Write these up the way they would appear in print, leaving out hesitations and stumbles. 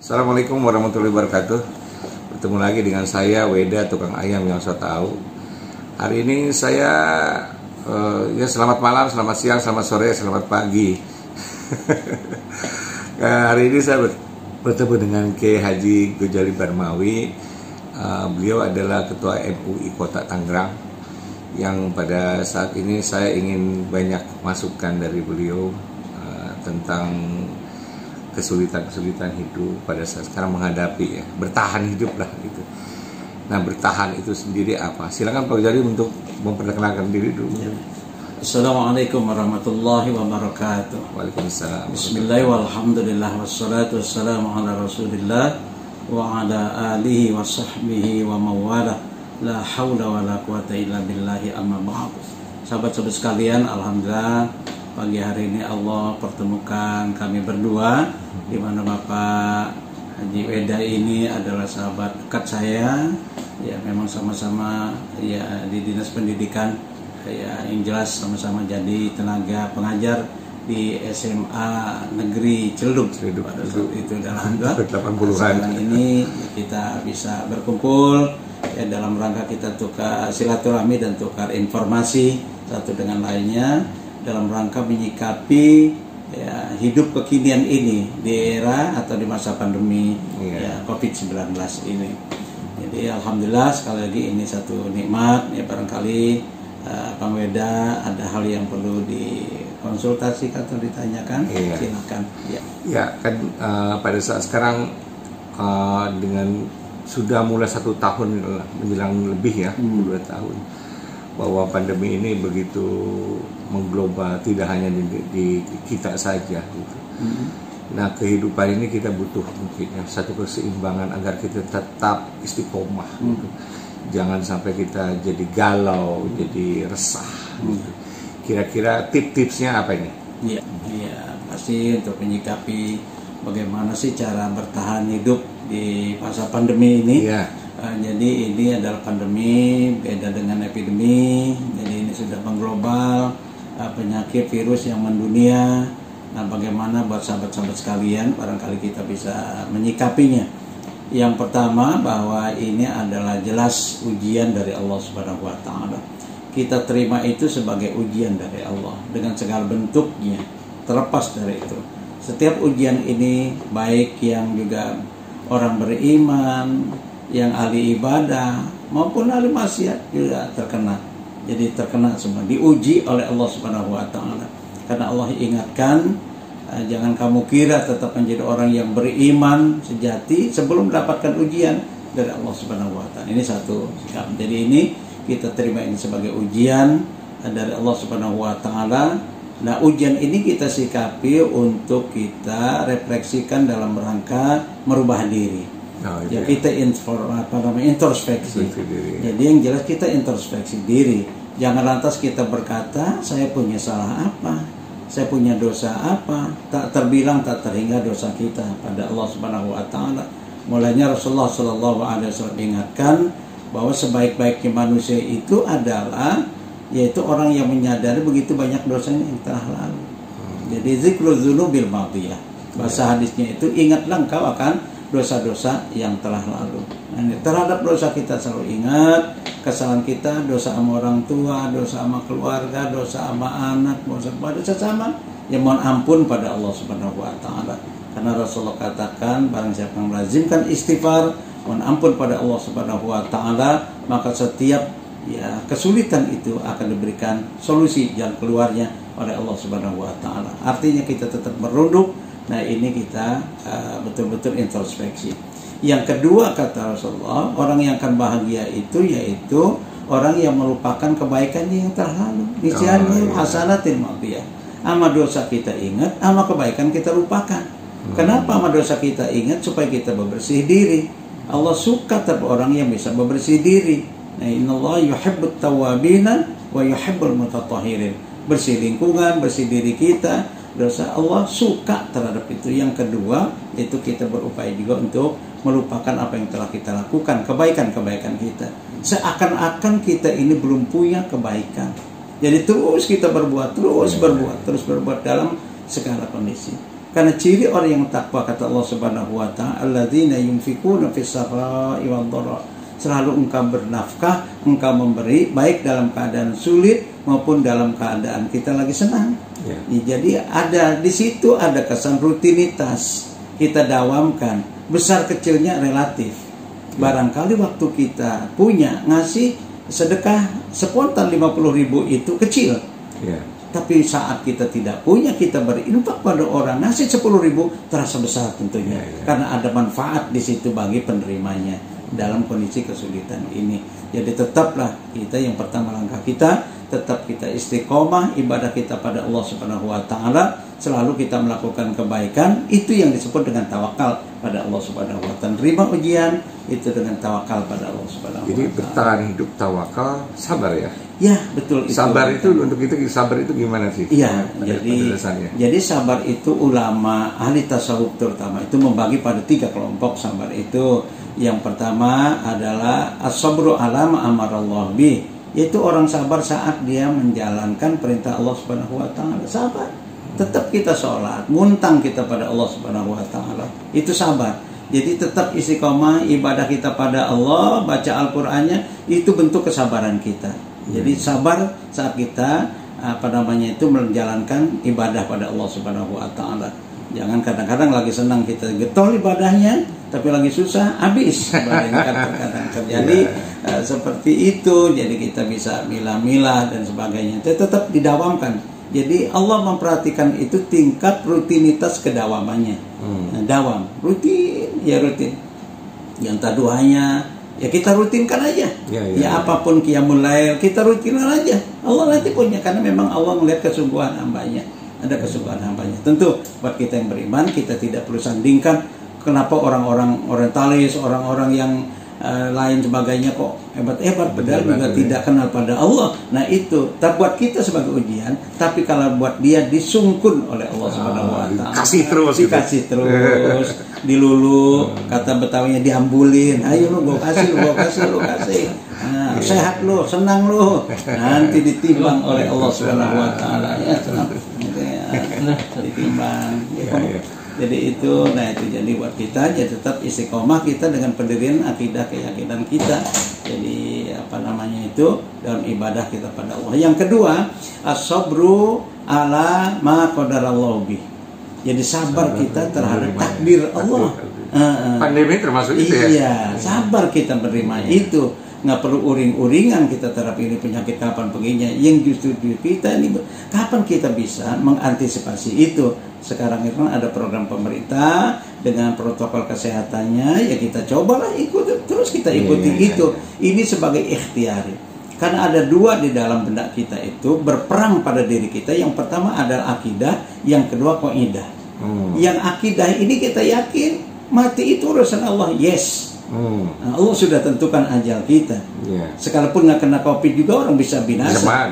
Assalamualaikum warahmatullahi wabarakatuh. Bertemu lagi dengan saya Weda, tukang ayam yang so tahu. Hari ini saya selamat malam, selamat siang, selamat sore, selamat pagi. Hari ini saya bertemu dengan Kiai Haji Gojali Barmawi. Beliau adalah Ketua MUI Kota Tangerang, yang pada saat ini saya ingin banyak masukan dari beliau tentang kesulitan hidup pada saat sekarang menghadapi bertahan hidup lah gitu. Nah, bertahan itu sendiri apa? Silakan Pak Gojali untuk memperkenalkan diri dulu. Assalamualaikum warahmatullahi wabarakatuh. Waalaikumsalam. Bismillah walhamdulillah wassalatu wassalamu ala rasulillah wa ala alihi wa sahbihi wa mawala. La hawla wa la quwata illa billahi amma ba'd. Sahabat-sahabat sekalian, alhamdulillah pagi hari ini Allah pertemukan kami berdua, di mana Bapak Haji Weda ini adalah sahabat dekat saya. Ya, memang sama-sama ya di dinas pendidikan, ya yang jelas sama-sama jadi tenaga pengajar di SMA Negeri Ciledug pada saat itu. Alhamdulillah 80-an ini kita bisa berkumpul ya dalam rangka kita tukar silaturahmi dan tukar informasi satu dengan lainnya dalam rangka menyikapi ya, hidup kekinian ini di era atau di masa pandemi ya, COVID-19 ini. Jadi alhamdulillah sekali lagi ini satu nikmat ya. Barangkali Bang Weda ada hal yang perlu dikonsultasikan atau ditanyakan, silakan ya kan. Pada saat sekarang dengan sudah mulai 1 tahun menjelang lebih ya, 2 tahun, bahwa pandemi ini begitu mengglobal, tidak hanya di kita saja gitu. Nah, kehidupan ini kita butuh mungkin satu keseimbangan agar kita tetap istiqomah gitu. Jangan sampai kita jadi galau, jadi resah gitu. Kira-kira tips-tipsnya apa ini? Iya, pasti untuk menyikapi bagaimana sih cara bertahan hidup di masa pandemi ini. Jadi ini adalah pandemi, beda dengan epidemi. Jadi ini sudah mengglobal, penyakit virus yang mendunia. Nah, bagaimana buat sahabat-sahabat sekalian, barangkali kita bisa menyikapinya. Yang pertama, bahwa ini adalah jelas ujian dari Allah Subhanahu wa Ta'ala. Kita terima itu sebagai ujian dari Allah dengan segala bentuknya, terlepas dari itu. Setiap ujian ini, baik yang juga orang beriman, yang ahli ibadah maupun ahli maksiat juga terkena. Jadi terkena semua, diuji oleh Allah Subhanahu wa Ta'ala. Karena Allah ingatkan, jangan kamu kira tetap menjadi orang yang beriman sejati sebelum mendapatkan ujian dari Allah Subhanahu wa Ta'ala. Ini satu sikap. Jadi ini kita terima ini sebagai ujian dari Allah Subhanahu wa Ta'ala. Nah, ujian ini kita sikapi untuk kita refleksikan dalam rangka merubah diri. Ya, kita introspeksi. Jadi yang jelas kita introspeksi diri. Jangan lantas kita berkata, saya punya salah apa, saya punya dosa apa, tak terbilang tak terhingga dosa kita pada Allah Subhanahu wa Ta'ala. Mulanya Rasulullah Shallallahu Alaihi Wasallam ingatkan bahwa sebaik-baiknya manusia itu adalah yaitu orang yang menyadari begitu banyak dosanya yang telah lalu. Jadi zikru dzunubil madiyah. Bahasa hadisnya itu, ingatlah engkau akan dosa-dosa yang telah lalu. Nah, terhadap dosa kita selalu ingat kesalahan kita, dosa sama orang tua, dosa sama keluarga, dosa sama anak, dosa sama, ya mohon ampun pada Allah Subhanahu wa Ta'ala. Karena Rasulullah katakan, barang siapa yang melazimkan istighfar, mohon ampun pada Allah Subhanahu wa Ta'ala, maka setiap ya kesulitan itu akan diberikan solusi jalan keluarnya oleh Allah Subhanahu wa Ta'ala. Artinya kita tetap merunduk. Nah, ini kita betul-betul introspeksi. Yang kedua, kata Rasulullah, orang yang akan bahagia itu yaitu orang yang melupakan kebaikannya yang telah lalu. Nisyanil hasanatil madiyah. Ama dosa kita ingat, ama kebaikan kita lupakan. Kenapa ama dosa kita ingat? Supaya kita bebersih diri. Allah suka terhadap orang yang bisa bebersih diri. Nah, innallaha yuhibbut tawwabina wa yuhibbul mutatahhirin. Bersih lingkungan, bersih diri kita. Dosa Allah suka terhadap itu. Yang kedua, itu kita berupaya juga untuk melupakan apa yang telah kita lakukan, kebaikan-kebaikan kita. Seakan-akan kita ini belum punya kebaikan. Jadi terus kita berbuat, terus berbuat dalam segala kondisi. Karena ciri orang yang takwa, kata Allah Subhanahu wa taala, alladzina yunfikuna fis sarai wad dharra. Selalu engkau bernafkah, engkau memberi, baik dalam keadaan sulit maupun dalam keadaan kita lagi senang. Jadi ada di situ ada kesan rutinitas, kita dawamkan, besar kecilnya relatif. Barangkali waktu kita punya ngasih sedekah spontan 50.000 itu kecil. Tapi saat kita tidak punya, kita berinfak pada orang, ngasih 10.000 terasa besar tentunya. Karena ada manfaat di situ bagi penerimanya dalam kondisi kesulitan ini. Jadi tetaplah kita, yang pertama langkah kita, tetap kita istiqomah ibadah kita pada Allah Subhanahu wa taala, selalu kita melakukan kebaikan, itu yang disebut dengan tawakal pada Allah Subhanahu wa taala. Terima ujian itu dengan tawakal pada Allah Subhanahu wa taala. Jadi bertahan hidup tawakal, sabar ya. Ya, betul itu. Sabar itu untuk kita, sabar itu gimana sih? Iya, jadi sabar itu ulama ahli tasawuf terutama itu membagi pada 3 kelompok sabar itu. Yang pertama adalah as-sabru ala ma amarallahu bih, yaitu orang sabar saat dia menjalankan perintah Allah Subhanahu wa taala. Sabar. Tetap kita sholat, muntang kita pada Allah Subhanahu wa taala. Itu sabar. Jadi tetap istiqomah ibadah kita pada Allah, baca Al-Qur'annya, itu bentuk kesabaran kita. Jadi sabar saat kita menjalankan ibadah pada Allah Subhanahu wa taala. Jangan kadang-kadang lagi senang kita getol ibadahnya, tapi lagi susah habis ibadahnya. Kadang-kadang terjadi seperti itu. Jadi kita bisa milah-milah dan sebagainya. Tetap didawamkan. Jadi Allah memperhatikan itu tingkat rutinitas kedawamannya. Dawam, rutin, ya rutin. Yang taduhanya ya kita rutinkan aja. Apapun qiyamul lail kita rutinkan aja. Allah nanti punya, karena memang Allah melihat kesungguhan hambanya. Ada kesungguhan hambanya. Tentu buat kita yang beriman, kita tidak perlu sandingkan kenapa orang-orang orientalis, orang-orang yang lain sebagainya kok hebat-hebat, padahal juga tidak kenal pada Allah. Nah itu tak buat kita sebagai ujian, tapi kalau buat dia disungkun oleh Allah Subhanahu wa taala. Dikasih terus, dilulu, kata Betawinya diambulin. Ayo lu gua kasih. Nah, sehat lu, senang lu. Nanti ditimbang oleh Allah Subhanahu wa taala. Ya, senang. Ditimbang. Jadi itu, jadi buat kita ya tetap istiqomah kita dengan pendirian akidah keyakinan kita. Jadi dalam ibadah kita pada Allah. Yang kedua, as-sabru ala ma qadarallahu bih. Jadi sabar kita terhadap takdir Allah. Pandemi termasuk itu ya. Iya, sabar kita menerima itu. Nggak perlu uring-uringan kita terhadap ini penyakit kapan perginya. Yang justru kita ini kapan kita bisa mengantisipasi itu. Sekarang itu ada program pemerintah dengan protokol kesehatannya, ya kita cobalah ikut, terus kita ikuti itu. Ini sebagai ikhtiari. Karena ada 2 di dalam benak kita itu berperang pada diri kita. Yang pertama adalah akidah, yang kedua qaidah. Yang akidah ini kita yakin mati itu urusan Allah. Yes. Allah sudah tentukan ajal kita. Sekalipun nggak kena COVID juga orang bisa binasa.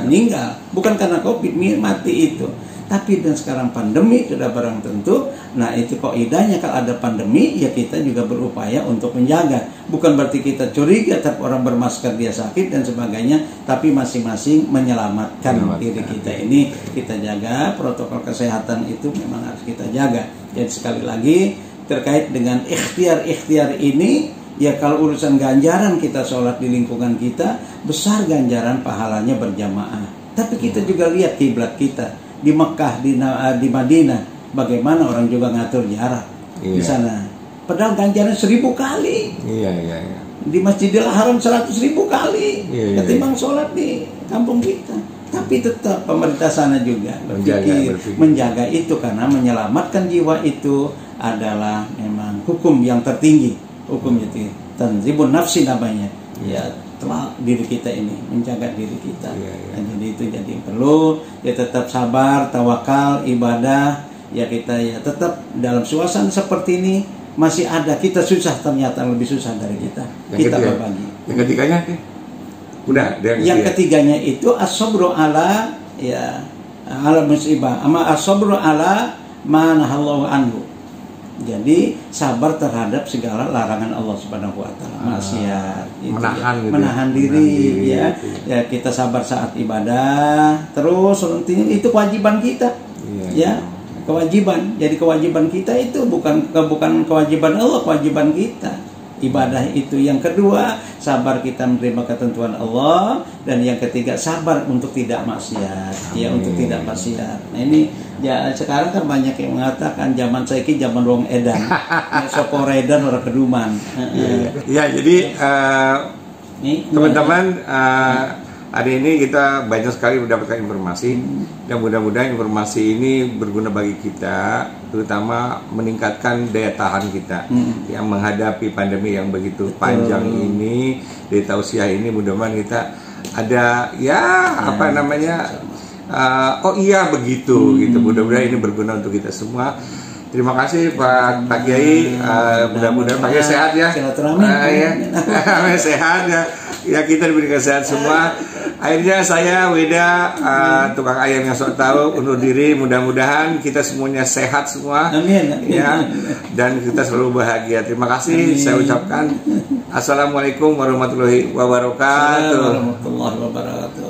Meninggal. Bukan karena COVID mati itu. Tapi dan sekarang pandemi sudah barang tentu. Nah itu kaidahnya, kalau ada pandemi ya kita juga berupaya untuk menjaga. Bukan berarti kita curiga tapi orang bermasker dia sakit dan sebagainya, tapi masing-masing menyelamatkan diri kita ini. Kita jaga protokol kesehatan itu memang harus kita jaga. Jadi sekali lagi terkait dengan ikhtiar ini, ya kalau urusan ganjaran kita sholat di lingkungan kita, besar ganjaran pahalanya berjamaah. Tapi kita juga lihat kiblat kita di Mekah, di Madinah, bagaimana orang juga ngatur jarak di sana. Padahal ganjaran 1000 kali. Di Masjidil Haram 100.000 kali ketimbang sholat di kampung kita. Tapi tetap pemerintah sana juga berpikir menjaga itu, karena menyelamatkan jiwa itu adalah memang hukum yang tertinggi. Hukum itu tanzibun nafsi namanya. Ya, telah diri kita ini, menjaga diri kita. Dan jadi itu jadi perlu ya tetap sabar, tawakal, ibadah. Ya kita ya tetap dalam suasana seperti ini masih ada kita susah, ternyata lebih susah dari kita. Kita berbagi. Yang ketiganya udah. Yang ketiganya itu as-sabru ala ala musibah, ama as-sabru ala ma nahallahu anhu. Jadi sabar terhadap segala larangan Allah Subhanahu wa taala, maksiat, menahan diri ya. Ya kita sabar saat ibadah, terus itu kewajiban kita. Ya. kewajiban. Jadi kewajiban kita itu bukan kewajiban Allah, kewajiban kita. Ibadah itu. Yang kedua, sabar kita menerima ketentuan Allah, dan yang ketiga sabar untuk tidak maksiat. Ya, untuk tidak maksiat. Nah ini ya, sekarang kan banyak yang mengatakan zaman saiki zaman wong edan. Soko redan ora keduman. Ya, jadi teman-teman, hari ini kita banyak sekali mendapatkan informasi, dan mudah-mudahan informasi ini berguna bagi kita, terutama meningkatkan daya tahan kita yang menghadapi pandemi yang begitu panjang ini. Di tausiah ini mudah-mudahan kita ada apa namanya, oh iya begitu gitu. Mudah-mudahan ini berguna untuk kita semua. Terima kasih Pak Kiai, mudah-mudahan Pak Kiai sehat ya. Sehat ya. Ya, kita diberikan sehat semua. Akhirnya saya Weda, tukang ayam yang sok tahu, undur diri. Mudah-mudahan kita semuanya sehat semua. Amin. Ya, dan kita selalu bahagia. Terima kasih. Amin. Saya ucapkan Assalamualaikum warahmatullahi wabarakatuh. Warahmatullahi wabarakatuh.